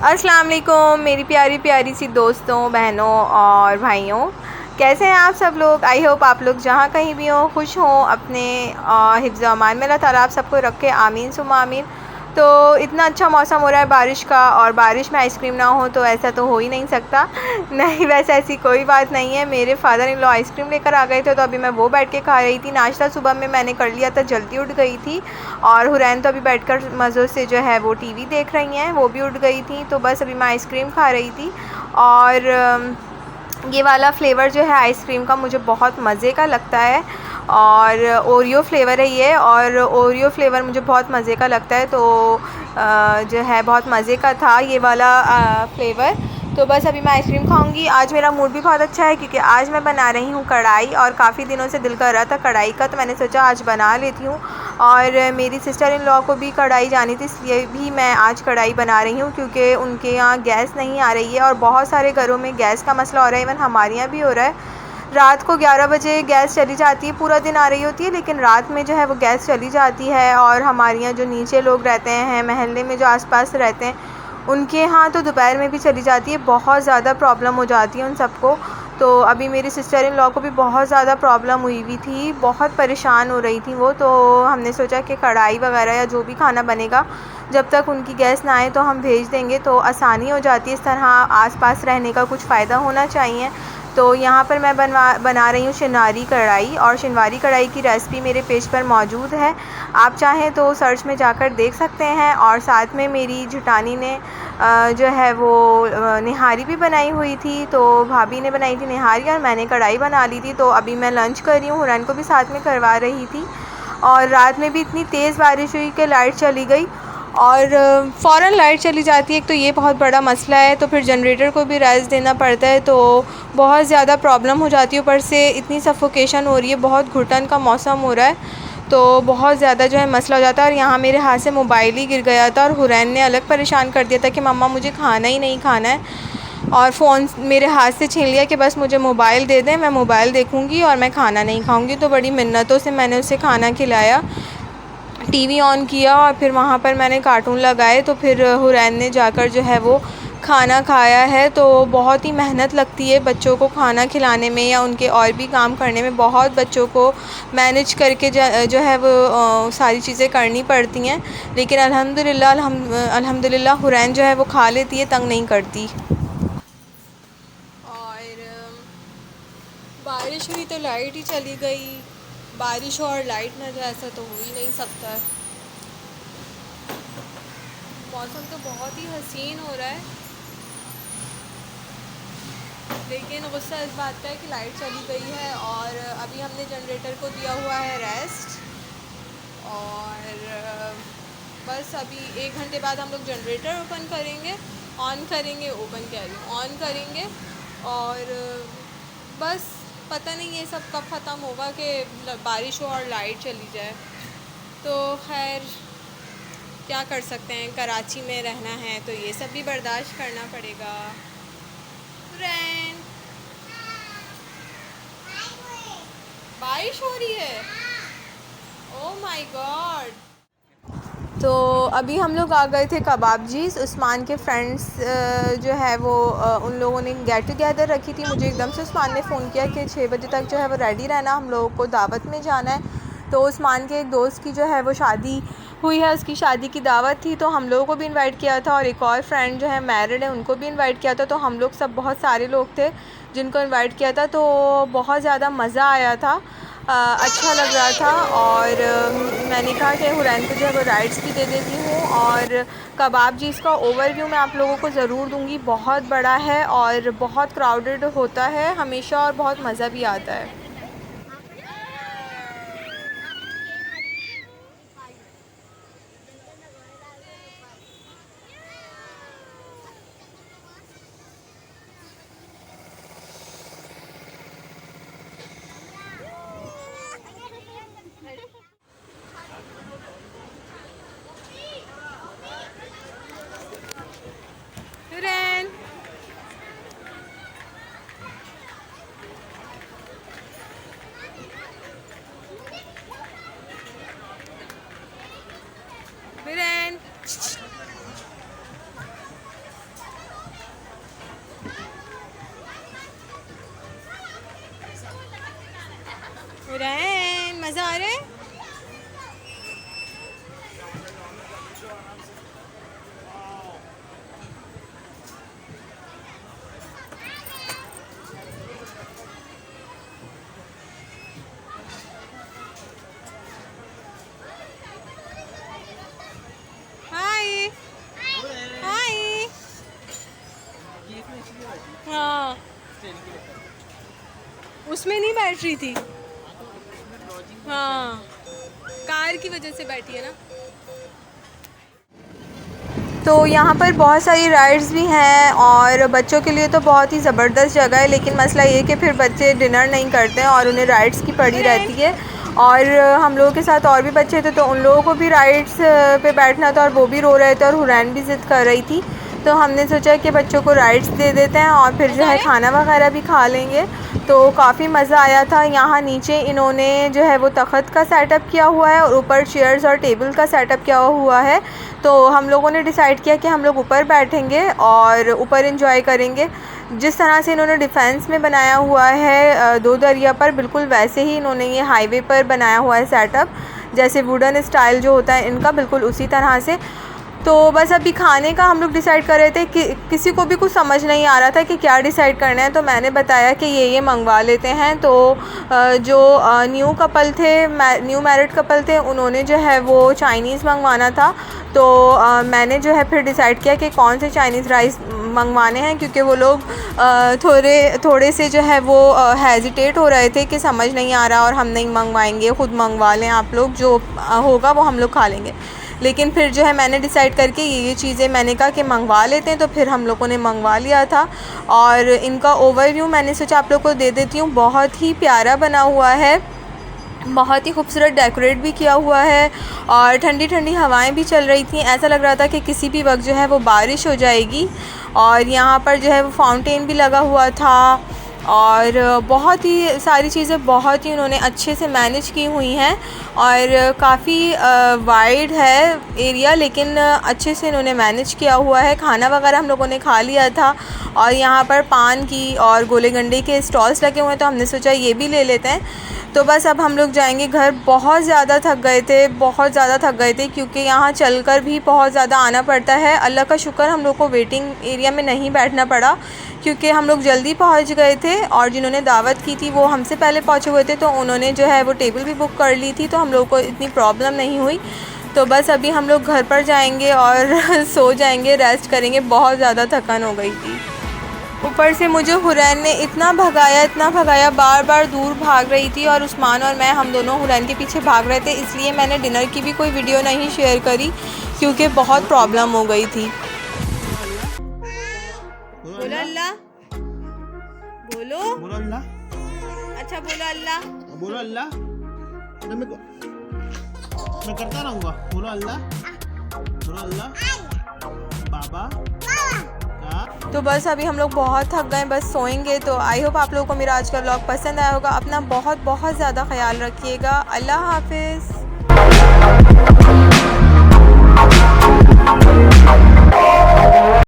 अस्सलाम वालेकुम मेरी प्यारी प्यारी सी दोस्तों, बहनों और भाइयों। कैसे हैं आप सब लोग? आई होप आप लोग जहाँ कहीं भी हों खुश हों, अपने हिफ्ज़ अमान में अल्लाह ताला आप सबको रखे, आमीन सुम्मा आमीन। तो इतना अच्छा मौसम हो रहा है बारिश का, और बारिश में आइसक्रीम ना हो तो ऐसा तो हो ही नहीं सकता। नहीं, वैसे ऐसी कोई बात नहीं है। मेरे फादर इन लॉ आइसक्रीम लेकर आ गए थे तो अभी मैं वो बैठ के खा रही थी। नाश्ता सुबह में मैंने कर लिया था, जल्दी उठ गई थी। और हुरैन तो अभी बैठकर मज़ों से जो है वो टीवी देख रही हैं, वो भी उठ गई थी। तो बस अभी मैं आइसक्रीम खा रही थी। और ये वाला फ़्लेवर जो है आइसक्रीम का मुझे बहुत मज़े का लगता है, और ओरियो फ्लेवर है ये, और ओरियो फ्लेवर मुझे बहुत मज़े का लगता है। तो जो है बहुत मज़े का था ये वाला फ्लेवर। तो बस अभी मैं आइसक्रीम खाऊंगी। आज मेरा मूड भी बहुत अच्छा है क्योंकि आज मैं बना रही हूँ कढ़ाई, और काफ़ी दिनों से दिल कर रहा था कढ़ाई का, तो मैंने सोचा आज बना लेती हूँ। और मेरी सिस्टर इन लॉ को भी कढ़ाई जानी थी, इसलिए भी मैं आज कढ़ाई बना रही हूँ क्योंकि उनके यहाँ गैस नहीं आ रही है, और बहुत सारे घरों में गैस का मसला हो रहा है। इवन हमारे यहाँ भी हो रहा है। रात को 11 बजे गैस चली जाती है, पूरा दिन आ रही होती है लेकिन रात में जो है वो गैस चली जाती है। और हमारे यहाँ जो नीचे लोग रहते हैं, महल्ले में जो आसपास रहते हैं, उनके यहाँ तो दोपहर में भी चली जाती है। बहुत ज़्यादा प्रॉब्लम हो जाती है उन सबको। तो अभी मेरी सिस्टर इन लॉ को भी बहुत ज़्यादा प्रॉब्लम हुई हुई थी, बहुत परेशान हो रही थी वो। तो हमने सोचा कि कढ़ाई वगैरह या जो भी खाना बनेगा, जब तक उनकी गैस ना आए तो हम भेज देंगे, तो आसानी हो जाती है। इस तरह आसपास रहने का कुछ फ़ायदा होना चाहिए। तो यहाँ पर मैं बना रही हूँ शिनवारी कढ़ाई, और शिनवारी कढ़ाई की रेसिपी मेरे पेज पर मौजूद है, आप चाहें तो सर्च में जाकर देख सकते हैं। और साथ में मेरी जुटानी ने जो है वो निहारी भी बनाई हुई थी, तो भाभी ने बनाई थी निहारी और मैंने कढ़ाई बना ली थी। तो अभी मैं लंच कर रही हूँ, हुरैन को भी साथ में करवा रही थी। और रात में भी इतनी तेज़ बारिश हुई कि लाइट चली गई, और फ़ौरन लाइट चली जाती है, एक तो ये बहुत बड़ा मसला है। तो फिर जनरेटर को भी रेस्ट देना पड़ता है, तो बहुत ज़्यादा प्रॉब्लम हो जाती है। ऊपर से इतनी सफोकेशन हो रही है, बहुत घुटन का मौसम हो रहा है, तो बहुत ज़्यादा जो है मसला हो जाता है। और यहाँ मेरे हाथ से मोबाइल ही गिर गया था, और हुरैन ने अलग परेशान कर दिया था कि मम्मा मुझे खाना ही नहीं खाना है, और फ़ोन मेरे हाथ से छीन लिया कि बस मुझे मोबाइल दे दें, मैं मोबाइल देखूँगी और मैं खाना नहीं खाऊँगी। तो बड़ी मिन्नतों से मैंने उसे खाना खिलाया, टीवी ऑन किया, और फिर वहाँ पर मैंने कार्टून लगाए। तो फिर हुरैन ने जाकर जो है वो खाना खाया है। तो बहुत ही मेहनत लगती है बच्चों को खाना खिलाने में या उनके और भी काम करने में, बहुत बच्चों को मैनेज करके जो है वो सारी चीज़ें करनी पड़ती हैं। लेकिन अल्हम्दुलिल्लाह हुरैन जो है वो खा लेती है, तंग नहीं करती। और बारिश हुई तो लाइट ही चली गई। बारिश हो और लाइट ना जाए, ऐसा तो हो ही नहीं सकता। मौसम तो बहुत ही हसीन हो रहा है, लेकिन गुस्सा इस बात का है कि लाइट चली गई है। और अभी हमने जनरेटर को दिया हुआ है रेस्ट, और बस अभी 1 घंटे बाद हम लोग जनरेटर ओपन करेंगे, ऑन करेंगे, ओपन कह रही हूँ, ऑन करेंगे। और बस पता नहीं ये सब कब ख़त्म होगा कि बारिश हो और लाइट चली जाए। तो खैर क्या कर सकते हैं, कराची में रहना है तो ये सब भी बर्दाश्त करना पड़ेगा। रैन, बारिश हो रही है, ओह माय गॉड। तो अभी हम लोग आ गए थे कबाबजीज़। उस्मान के फ्रेंड्स जो है वो उन लोगों ने गेट टुगेदर रखी थी। मुझे एकदम से उस्मान ने फ़ोन किया कि 6 बजे तक जो है वो रेडी रहना, हम लोगों को दावत में जाना है। तो उस्मान के एक दोस्त की जो है वो शादी हुई है, उसकी शादी की दावत थी, तो हम लोगों को भी इनवाइट किया था, और एक और फ्रेंड जो है मैरिड है उनको भी इनवाइट किया था। तो हम लोग सब बहुत सारे लोग थे जिनको इनवाइट किया था, तो बहुत ज़्यादा मज़ा आया था, अच्छा लग रहा था। और मैंने कहा कि हुरैन को जो है वो राइड्स भी दे देती हूँ। और कबाब जी इसका ओवरव्यू मैं आप लोगों को ज़रूर दूँगी, बहुत बड़ा है और बहुत क्राउडेड होता है हमेशा, और बहुत मज़ा भी आता है। हुरैन, उसमें नहीं बैठ रही थी। हाँ, कार की वजह से बैठी है ना। तो यहाँ पर बहुत सारी राइड्स भी हैं और बच्चों के लिए तो बहुत ही ज़बरदस्त जगह है, लेकिन मसला ये है कि फिर बच्चे डिनर नहीं करते हैं और उन्हें राइड्स की पड़ी रहती है। और हम लोगों के साथ और भी बच्चे थे, तो उन लोगों को भी राइड्स पे बैठना था और वो भी रो रहे थे और हुरैन भी ज़िद कर रही थी। तो हमने सोचा कि बच्चों को राइड्स दे देते हैं और फिर जो है खाना वगैरह भी खा लेंगे। तो काफ़ी मज़ा आया था। यहाँ नीचे इन्होंने जो है वो तख़्त का सेटअप किया हुआ है और ऊपर चेयर्स और टेबल का सेटअप किया हुआ है। तो हम लोगों ने डिसाइड किया कि हम लोग ऊपर बैठेंगे और ऊपर एंजॉय करेंगे। जिस तरह से इन्होंने डिफेंस में बनाया हुआ है दो दरिया पर, बिल्कुल वैसे ही इन्होंने ये हाईवे पर बनाया हुआ है सेटअप, जैसे वुडन स्टाइल जो होता है इनका, बिल्कुल उसी तरह से। तो बस अभी खाने का हम लोग डिसाइड कर रहे थे कि किसी को भी कुछ समझ नहीं आ रहा था कि क्या डिसाइड करना है। तो मैंने बताया कि ये मंगवा लेते हैं। तो जो न्यू कपल थे, न्यू मैरिड कपल थे, उन्होंने जो है वो चाइनीज़ मंगवाना था। तो मैंने जो है फिर डिसाइड किया कि कौन से चाइनीज़ राइस मंगवाने हैं, क्योंकि वो लोग थोड़े से जो है वो हेजिटेट हो रहे थे कि समझ नहीं आ रहा और हम नहीं मंगवाएंगे, ख़ुद मंगवा लें आप लोग, जो होगा वो हम लोग खा लेंगे। लेकिन फिर जो है मैंने डिसाइड करके ये चीज़ें मैंने कहा कि मंगवा लेते हैं। तो फिर हम लोगों ने मंगवा लिया था और इनका ओवरव्यू मैंने सोचा आप लोग को दे देती हूँ। बहुत ही प्यारा बना हुआ है, बहुत ही खूबसूरत डेकोरेट भी किया हुआ है और ठंडी ठंडी हवाएं भी चल रही थी। ऐसा लग रहा था कि किसी भी वक्त जो है वो बारिश हो जाएगी। और यहाँ पर जो है वो फाउंटेन भी लगा हुआ था और बहुत ही सारी चीज़ें बहुत ही उन्होंने अच्छे से मैनेज की हुई हैं और काफ़ी वाइड है एरिया, लेकिन अच्छे से इन्होंने मैनेज किया हुआ है। खाना वगैरह हम लोगों ने खा लिया था और यहाँ पर पान की और गोले गंडे के स्टॉल्स लगे हुए हैं, तो हमने सोचा ये भी ले लेते हैं। तो बस अब हम लोग जाएंगे घर। बहुत ज़्यादा थक गए थे, बहुत ज़्यादा थक गए थे, क्योंकि यहाँ चलकर भी बहुत ज़्यादा आना पड़ता है। अल्लाह का शुक्र हम लोग को वेटिंग एरिया में नहीं बैठना पड़ा, क्योंकि हम लोग जल्दी पहुँच गए थे और जिन्होंने दावत की थी वो हमसे पहले पहुँचे हुए थे, तो उन्होंने जो है वो टेबल भी बुक कर ली थी, तो हम लोग को इतनी प्रॉब्लम नहीं हुई। तो बस अभी हम लोग घर पर जाएंगे और सो जाएंगे, रेस्ट करेंगे। बहुत ज़्यादा थकान हो गई थी। ऊपर से मुझे हुरैन ने इतना भगाया, बार बार दूर भाग रही थी और उस्मान और मैं, हम दोनों हुरैन के पीछे भाग रहे थे। इसलिए मैंने डिनर की भी कोई वीडियो नहीं शेयर करी, क्योंकि बहुत प्रॉब्लम हो गई थी। बोलो अल्लाह, बोलो अल्लाह, अच्छा बोलो अल्लाह, बोलो अल्लाह। मैं करता रहूँगा। बोलो अल्लाह, बोलो अल्लाह, बाबा। तो बस अभी हम लोग बहुत थक गए, बस सोएंगे। तो आई होप आप लोगों को मेरा आज का व्लॉग पसंद आया होगा। अपना बहुत ज़्यादा ख्याल रखिएगा। अल्लाह हाफिज़।